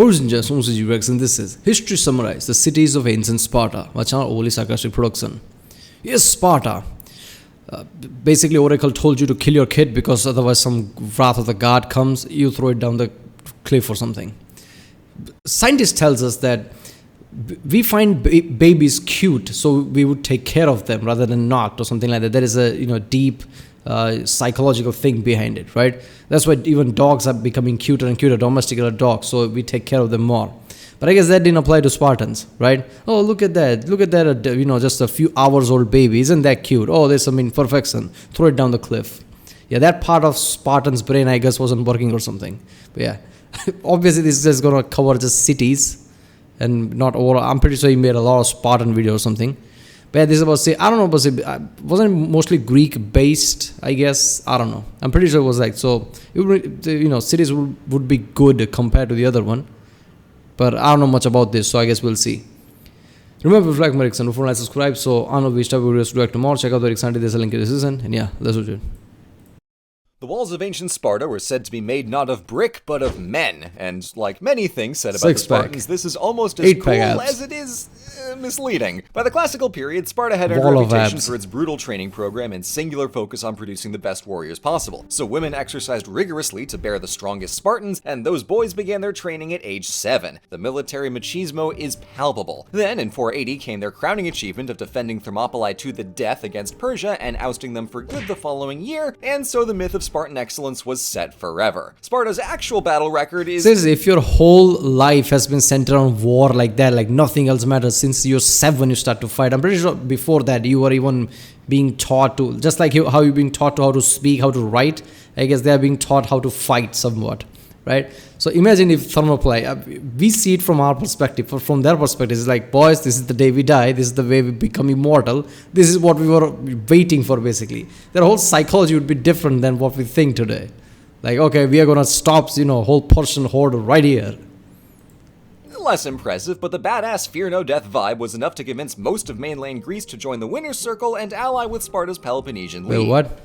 and this is History Summarized, the cities of ancient Sparta. Vachana only sarcastic production. Yes, Sparta. Basically, Oracle told you to kill your kid because otherwise some wrath of the god comes, you throw it down the cliff or something. Scientists tells us that we find babies cute, so we would take care of them rather than not or something like that. There is a deep psychological thing behind it, right? That's why even dogs are becoming cuter and cuter, domesticated dogs, so we take care of them more. But I guess that didn't apply to Spartans, right? Oh, look at that, just a few hours old baby, isn't that cute? Oh, there's some imperfection, throw it down the cliff. Yeah, that part of Spartan's brain, I guess, wasn't working or something. But yeah, obviously this is just gonna cover just cities and not overall. I'm pretty sure he made a lot of Spartan video or something. But yeah, this is about, I don't know, but wasn't it mostly Greek based, I guess? I don't know. I'm pretty sure it was like, so, cities would be good compared to the other one. But I don't know much about this, so I guess we'll see. Remember, like Erickson, don't forget to subscribe. So, I know which type of videos to direct tomorrow. Check out the Erickson, there's a link in the description. And yeah, that's what it is. The walls of ancient Sparta were said to be made not of brick, but of men. And like many things said about the Spartans, this is almost as cool as it is misleading. By the classical period, Sparta had earned a reputation for its brutal training program and singular focus on producing the best warriors possible. So women exercised rigorously to bear the strongest Spartans, and those boys began their training at age 7. The military machismo is palpable. Then, in 480, came their crowning achievement of defending Thermopylae to the death against Persia and ousting them for good the following year, and so the myth of Spartan excellence was set forever. Sparta's actual battle record is... If your whole life has been centered on war like that, like nothing else matters, since you're 7 you start to fight. I'm pretty sure before that you were even being taught to, just like how you're being taught to how to speak, how to write, I guess they are being taught how to fight somewhat, right? So imagine if Thermopylae, we see it from our perspective, but from their perspective, it's like, boys, this is the day we die, this is the way we become immortal, this is what we were waiting for, basically. Their whole psychology would be different than what we think today. Like, okay, we are going to stop, whole Persian horde right here. Less impressive, but the badass fear no death vibe was enough to convince most of mainland Greece to join the winner's circle and ally with Sparta's Peloponnesian League. Wait, what?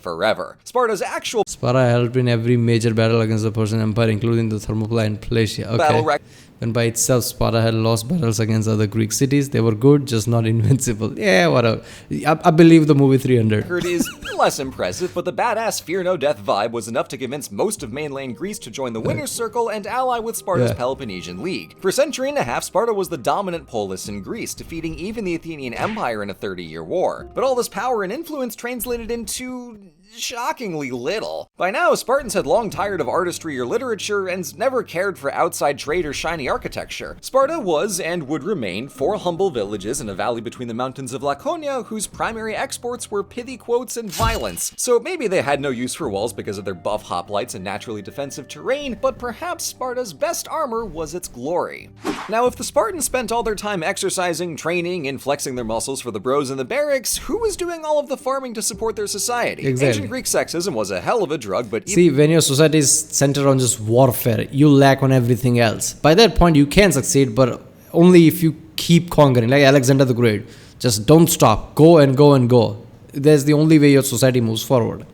Forever. Sparta's actual Sparta helped in every major battle against the Persian Empire, including the Thermopylae and Placia. Okay. When by itself, Sparta had lost battles against other Greek cities. They were good, just not invincible. Yeah, whatever. I believe the movie 300. Record is less impressive, but the badass fear no death vibe was enough to convince most of mainland Greece to join the winner's circle and ally with Sparta's Peloponnesian League. For a century and a half, Sparta was the dominant polis in Greece, defeating even the Athenian Empire in a 30-year war. But all this power and influence translated into shockingly little. By now, Spartans had long tired of artistry or literature and never cared for outside trade or shiny architecture. Sparta was and would remain 4 humble villages in a valley between the mountains of Laconia whose primary exports were pithy quotes and violence. So maybe they had no use for walls because of their buff hoplites and naturally defensive terrain, but perhaps Sparta's best armor was its glory. Now, if the Spartans spent all their time exercising, training, and flexing their muscles for the bros in the barracks, who was doing all of the farming to support their society? Exactly. Ancient Greek sexism was a hell of a drug, but... See, when your society is centered on just warfare, you lack on everything else. By that point, you can succeed, but only if you keep conquering, like Alexander the Great. Just don't stop. Go and go and go. That's the only way your society moves forward.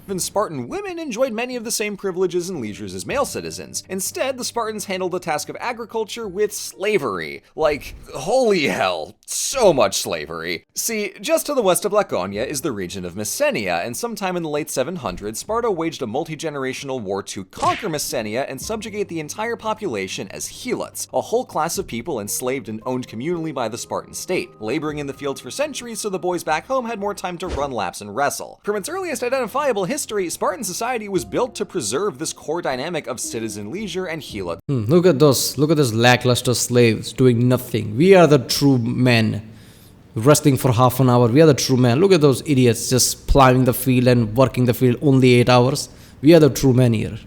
Even Spartan women enjoyed many of the same privileges and leisures as male citizens. Instead, the Spartans handled the task of agriculture with slavery. Like, holy hell, so much slavery. See, just to the west of Laconia is the region of Messenia, and sometime in the late 700s, Sparta waged a multi-generational war to conquer Messenia and subjugate the entire population as helots, a whole class of people enslaved and owned communally by the Spartan state, laboring in the fields for centuries so the boys back home had more time to run laps and wrestle. From its earliest identifiable history, Spartan society was built to preserve this core dynamic of citizen leisure and helot. Look at those lackluster slaves doing nothing. We are the true men. Resting for half an hour. We are the true men. Look at those idiots just plowing the field and working the field only 8 hours. We are the true men here.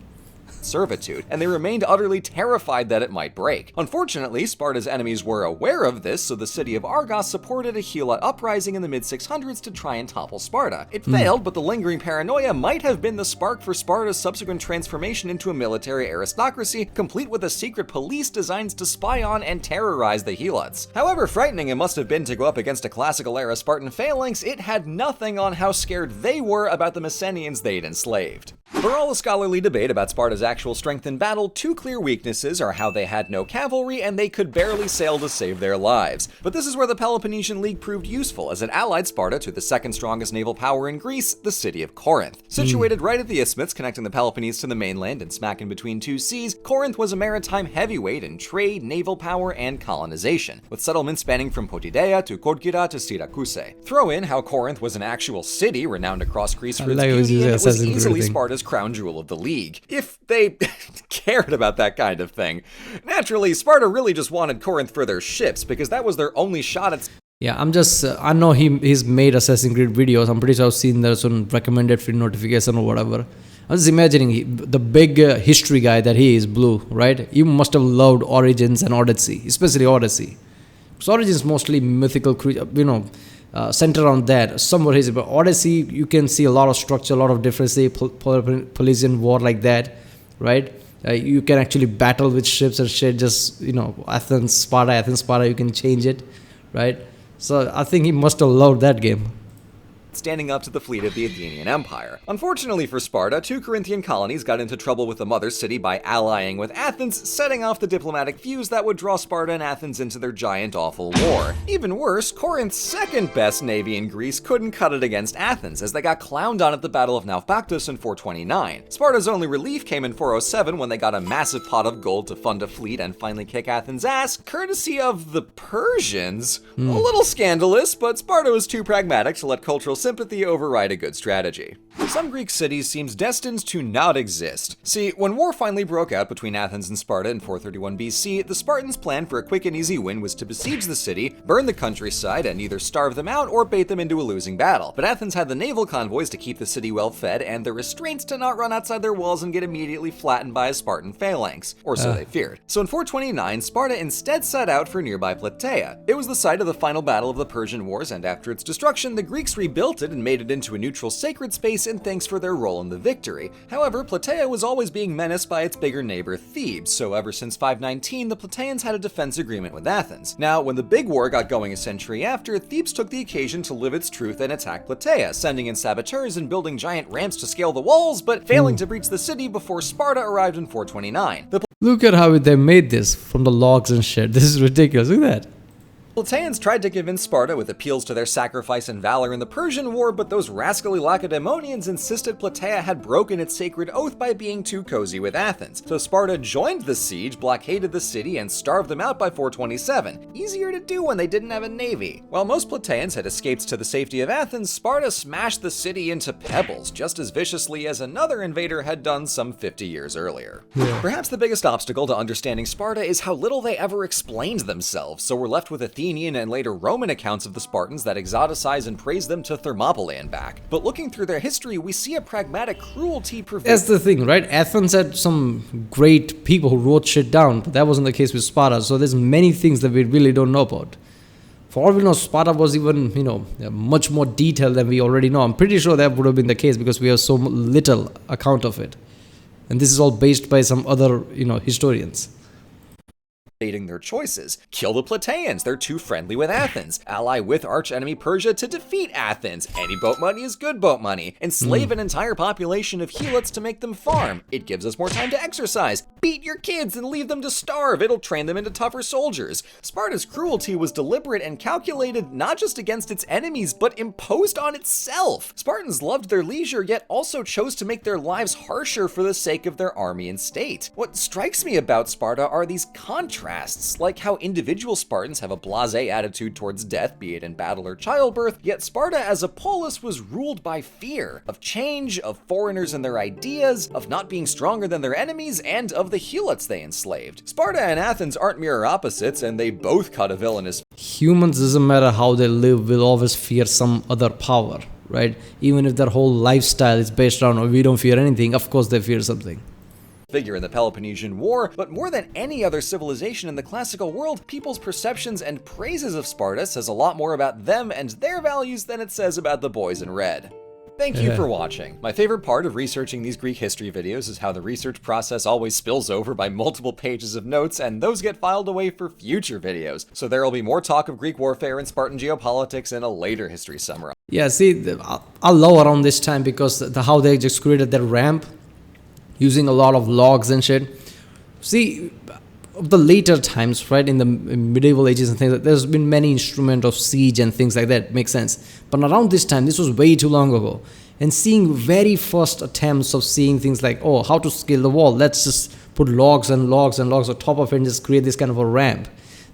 Servitude, and they remained utterly terrified that it might break. Unfortunately, Sparta's enemies were aware of this, so the city of Argos supported a Helot uprising in the mid-600s to try and topple Sparta. It failed, but the lingering paranoia might have been the spark for Sparta's subsequent transformation into a military aristocracy, complete with a secret police designed to spy on and terrorize the Helots. However frightening it must have been to go up against a classical-era Spartan phalanx, it had nothing on how scared they were about the Messenians they'd enslaved. For all the scholarly debate about Sparta's actual strength in battle, two clear weaknesses are how they had no cavalry and they could barely sail to save their lives. But this is where the Peloponnesian League proved useful, as it allied Sparta to the second strongest naval power in Greece, the city of Corinth. Situated right at the isthmus connecting the Peloponnese to the mainland and smack in between two seas, Corinth was a maritime heavyweight in trade, naval power, and colonization, with settlements spanning from Potidea to Korkyra to Syracuse. Throw in how Corinth was an actual city renowned across Greece for its beauty, and it was easily Sparta's crown jewel of the league, if they cared about that kind of thing. Naturally, Sparta really just wanted Corinth for their ships, because that was their only shot at... Yeah, I know he's made Assassin's Creed videos. I'm pretty sure I've seen there's some recommended free notification or whatever. I was imagining the big history guy that he is, Blue, right? You must have loved Origins and Odyssey, especially Odyssey. Because Origins mostly mythical, center around that. Somewhat hazy, but Odyssey, you can see a lot of structure, a lot of difference, Peloponnesian War like that, right? You can actually battle with ships and shit, just, Athens, Sparta, you can change it, right? So I think he must have loved that game. Standing up to the fleet of the Athenian Empire. Unfortunately for Sparta, two Corinthian colonies got into trouble with the mother city by allying with Athens, setting off the diplomatic fuse that would draw Sparta and Athens into their giant awful war. Even worse, Corinth's second best navy in Greece couldn't cut it against Athens, as they got clowned on at the Battle of Naupactus in 429. Sparta's only relief came in 407 when they got a massive pot of gold to fund a fleet and finally kick Athens' ass, courtesy of the Persians. A little scandalous, but Sparta was too pragmatic to let cultural sympathy override a good strategy. Some Greek cities seems destined to not exist. See, when war finally broke out between Athens and Sparta in 431 BC, the Spartans' plan for a quick and easy win was to besiege the city, burn the countryside, and either starve them out or bait them into a losing battle. But Athens had the naval convoys to keep the city well fed, and the restraints to not run outside their walls and get immediately flattened by a Spartan phalanx. Or so they feared. So in 429, Sparta instead set out for nearby Plataea. It was the site of the final battle of the Persian Wars, and after its destruction, the Greeks rebuilt it and made it into a neutral sacred space in thanks for their role in the victory. However, Plataea was always being menaced by its bigger neighbor Thebes, so ever since 519, the Plataeans had a defense agreement with Athens. Now, when the big war got going a century after, Thebes took the occasion to live its truth and attack Plataea, sending in saboteurs and building giant ramps to scale the walls, but failing to breach the city before Sparta arrived in 429. Look at how they made this from the logs and shit. This is ridiculous. Look at that. Plataeans tried to convince Sparta with appeals to their sacrifice and valor in the Persian War, but those rascally Lacedaemonians insisted Plataea had broken its sacred oath by being too cozy with Athens. So Sparta joined the siege, blockaded the city, and starved them out by 427. Easier to do when they didn't have a navy. While most Plataeans had escaped to the safety of Athens, Sparta smashed the city into pebbles, just as viciously as another invader had done some 50 years earlier. Perhaps the biggest obstacle to understanding Sparta is how little they ever explained themselves, so we're left with Athenian and later Roman accounts of the Spartans that exoticize and praise them to Thermopylae and back. But looking through their history, we see a pragmatic cruelty prevail. That's the thing, right? Athens had some great people who wrote shit down, but that wasn't the case with Sparta, so there's many things that we really don't know about. For all we know, Sparta was even, much more detailed than we already know. I'm pretty sure that would have been the case because we have so little account of it. And this is all based by some other, historians. Their choices. Kill the Plataeans, they're too friendly with Athens. Ally with archenemy Persia to defeat Athens. Any boat money is good boat money. Enslave an entire population of helots to make them farm. It gives us more time to exercise. Beat your kids and leave them to starve. It'll train them into tougher soldiers. Sparta's cruelty was deliberate and calculated not just against its enemies, but imposed on itself. Spartans loved their leisure, yet also chose to make their lives harsher for the sake of their army and state. What strikes me about Sparta are these contrasts, like how individual Spartans have a blasé attitude towards death, be it in battle or childbirth, yet Sparta as a polis was ruled by fear of change, of foreigners and their ideas, of not being stronger than their enemies, and of the helots they enslaved. Sparta and Athens aren't mirror opposites, and they both cut a villainous. Humans, doesn't matter how they live, will always fear some other power, right? Even if their whole lifestyle is based around, we don't fear anything, of course they fear something. Figure in the Peloponnesian War, but more than any other civilization in the classical world, people's perceptions and praises of Sparta says a lot more about them and their values than it says about the boys in red. Thank you for watching. My favorite part of researching these Greek history videos is how the research process always spills over by multiple pages of notes, and those get filed away for future videos. So there will be more talk of Greek warfare and Spartan geopolitics in a later history summary. Yeah, see, I love around this time because how they just created that ramp using a lot of logs and shit. See, of the later times, right, in the medieval ages and things, like, there's been many instruments of siege and things like that. Makes sense. But around this time, this was way too long ago. And seeing very first attempts of seeing things like, oh, how to scale the wall. Let's just put logs and logs and logs on top of it and just create this kind of a ramp.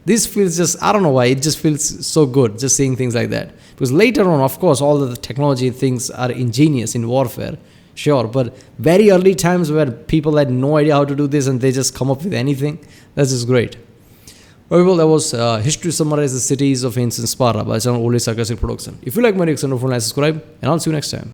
This feels just, I don't know why, it just feels so good just seeing things like that. Because later on, of course, all the technology things are ingenious in warfare. Sure, but very early times where people had no idea how to do this and they just come up with anything, that's just great. Well, that was History Summarized the Cities of Ancient Sparta by channel Only Sarcastic Production. If you like my reaction, don't forget to subscribe, and I'll see you next time.